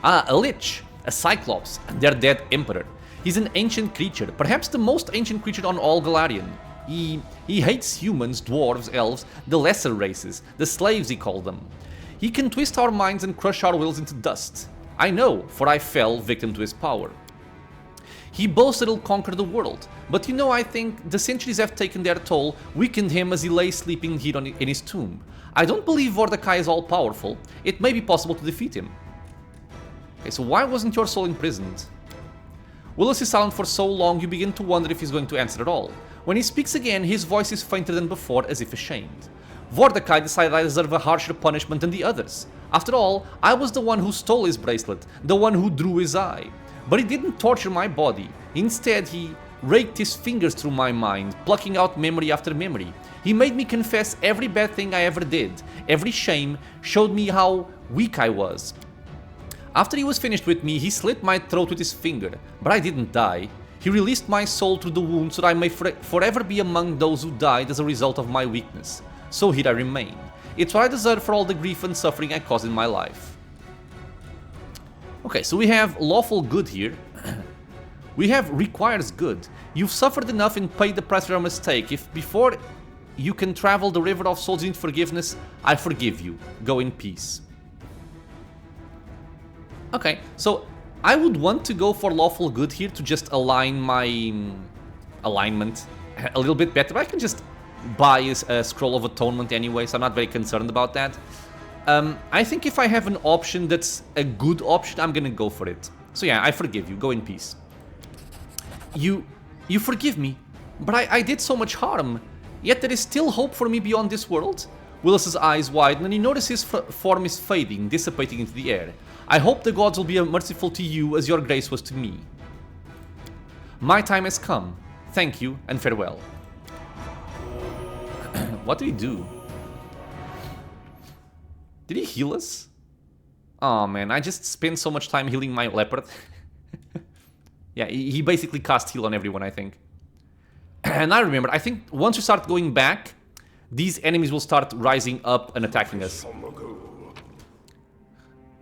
Ah, a lich, a cyclops, and their dead emperor. He's an ancient creature, perhaps the most ancient creature on all Galarian. He hates humans, dwarves, elves, the lesser races, the slaves he called them. He can twist our minds and crush our wills into dust. I know, for I fell victim to his power. He boasted he'll conquer the world, but you know, I think the centuries have taken their toll, weakened him as he lay sleeping here in his tomb. I don't believe Vordakai is all-powerful. It may be possible to defeat him. Okay, so why wasn't your soul imprisoned? Willis is silent for so long you begin to wonder if he's going to answer at all. When he speaks again, his voice is fainter than before, as if ashamed. Vordakai decided I deserve a harsher punishment than the others. After all, I was the one who stole his bracelet, the one who drew his eye. But he didn't torture my body. Instead, he raked his fingers through my mind, plucking out memory after memory. He made me confess every bad thing I ever did. Every shame showed me how weak I was. After he was finished with me, he slit my throat with his finger, but I didn't die. He released my soul through the wound so that I may forever be among those who died as a result of my weakness. So here I remain. It's what I deserve for all the grief and suffering I caused in my life. Okay, so we have lawful good here. We have requires good. You've suffered enough and paid the price for your mistake. If before you can travel the river of souls in forgiveness, I forgive you. Go in peace. Okay, so I would want to go for lawful good here to just align my alignment a little bit better. I can just buy a scroll of atonement anyway, so I'm not very concerned about that. I think if I have an option that's a good option, I'm gonna go for it. So yeah, I forgive you. Go in peace. You forgive me, but I did so much harm. Yet there is still hope for me beyond this world. Willis's eyes widen and he notices his form is fading, dissipating into the air. I hope the gods will be merciful to you as your grace was to me. My time has come. Thank you and farewell. What did he do? Did he heal us? Oh man, I just spent so much time healing my leopard. Yeah, he basically cast heal on everyone, I think. And I remember, I think once we start going back, these enemies will start rising up and attacking us.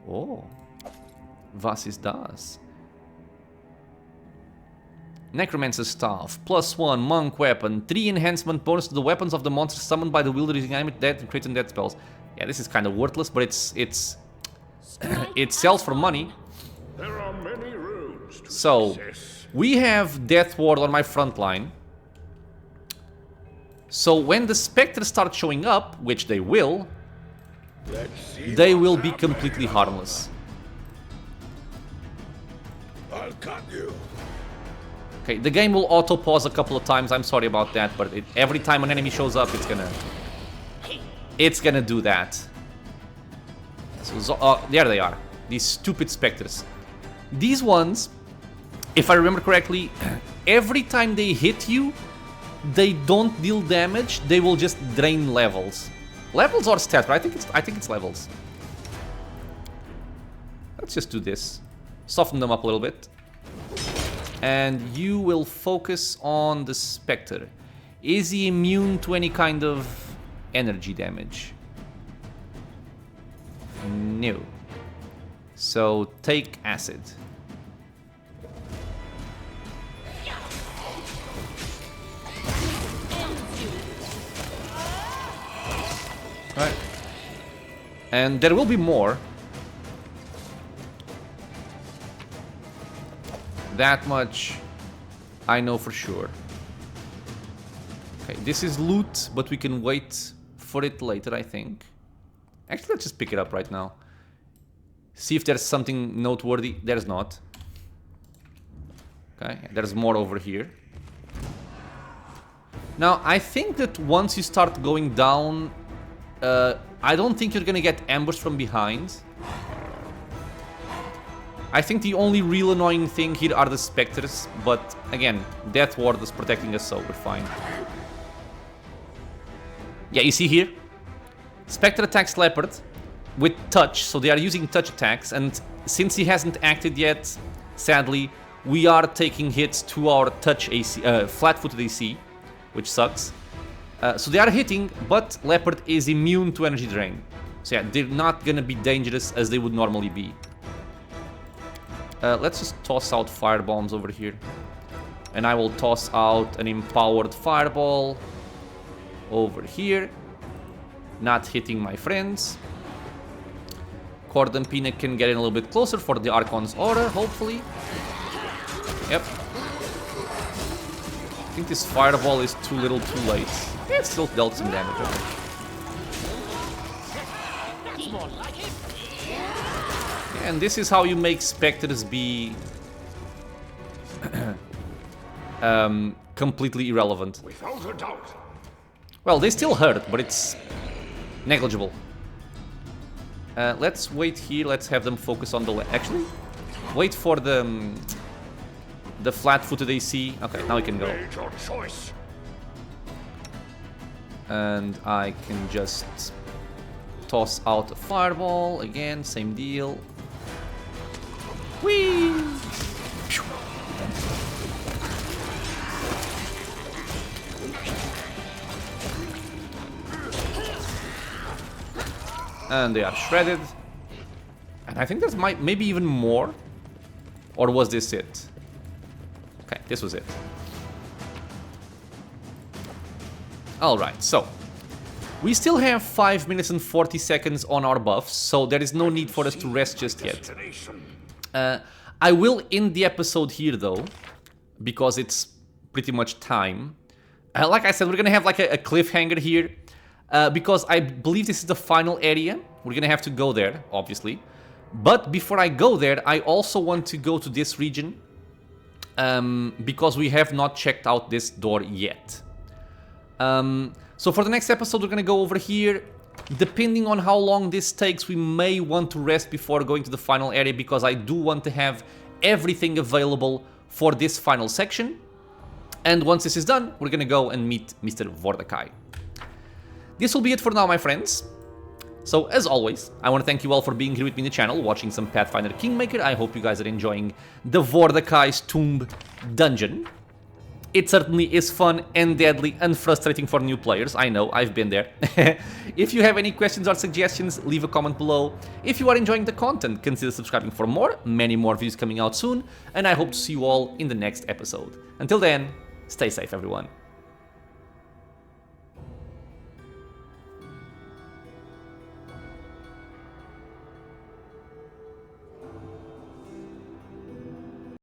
Oh. Was ist das? Necromancer's Staff, +1, Monk Weapon, 3 enhancement bonus to the weapons of the monster summoned by the wielder using animate death and crit and death spells. Yeah, this is kind of worthless, but it sells for money. There are many roads to So, success. we have Death Ward on my front line. So when the Specters start showing up, which they will, Let's see they what's will be happening. completely harmless. I'll cut you. Okay, the game will auto-pause a couple of times, I'm sorry about that, but every time an enemy shows up, it's gonna do that. So, there they are, these stupid Specters. These ones, if I remember correctly, every time they hit you, they don't deal damage, they will just drain levels. Levels or stats, but I think it's levels. Let's just do this. Soften them up a little bit. And you will focus on the Spectre. Is he immune to any kind of energy damage? No. So take acid. Right. And there will be more. That much I know for sure. Okay, this is loot, but we can wait for it later, I think. Actually, let's just pick it up right now. See if there's something noteworthy. There's not. Okay, there's more over here. Now, I think that once you start going down, I don't think you're gonna get ambushed from behind. I think the only real annoying thing here are the Specters, but again, Death Ward is protecting us, so we're fine. Yeah, you see here? Spectre attacks Leopard with touch, so they are using touch attacks, and since he hasn't acted yet, sadly, we are taking hits to our touch AC, flat-footed AC, which sucks. So they are hitting, but Leopard is immune to energy drain. So yeah, they're not gonna be dangerous as they would normally be. Let's just toss out firebombs over here. And I will toss out an empowered fireball over here. Not hitting my friends. Cordon Pina can get in a little bit closer for the Archon's Aura, hopefully. Yep. I think this fireball is too little too late. Yeah, it still dealt some damage, okay. That's more like it. And this is how you make Specters be completely irrelevant. Without a doubt. Well, they still hurt, but it's negligible. Let's wait here. Let's have them focus on the... Actually, wait for the flat-footed AC. Okay, now we can go. Made your choice. And I can just toss out a fireball. Again, same deal. Whee! And they are shredded. And I think there's maybe even more. Or was this it? Okay, this was it. Alright, so we still have 5 minutes and 40 seconds on our buffs, so there is no need for us to rest just yet. I will end the episode here though, because it's pretty much time. Like I said, we're gonna have like a cliffhanger here, because I believe this is the final area. We're gonna have to go there, obviously. But before I go there, I also want to go to this region, because we have not checked out this door yet. So for the next episode, we're gonna go over here. Depending on how long this takes, we may want to rest before going to the final area, because I do want to have everything available for this final section. And once this is done, we're gonna go and meet Mr. Vordakai. This will be it for now, my friends. So, as always, I want to thank you all for being here with me in the channel, watching some Pathfinder Kingmaker. I hope you guys are enjoying the Vordakai's Tomb dungeon. It certainly is fun and deadly and frustrating for new players. I know, I've been there. If you have any questions or suggestions, leave a comment below. If you are enjoying the content, consider subscribing for more. Many more videos coming out soon, and I hope to see you all in the next episode. Until then, stay safe, everyone.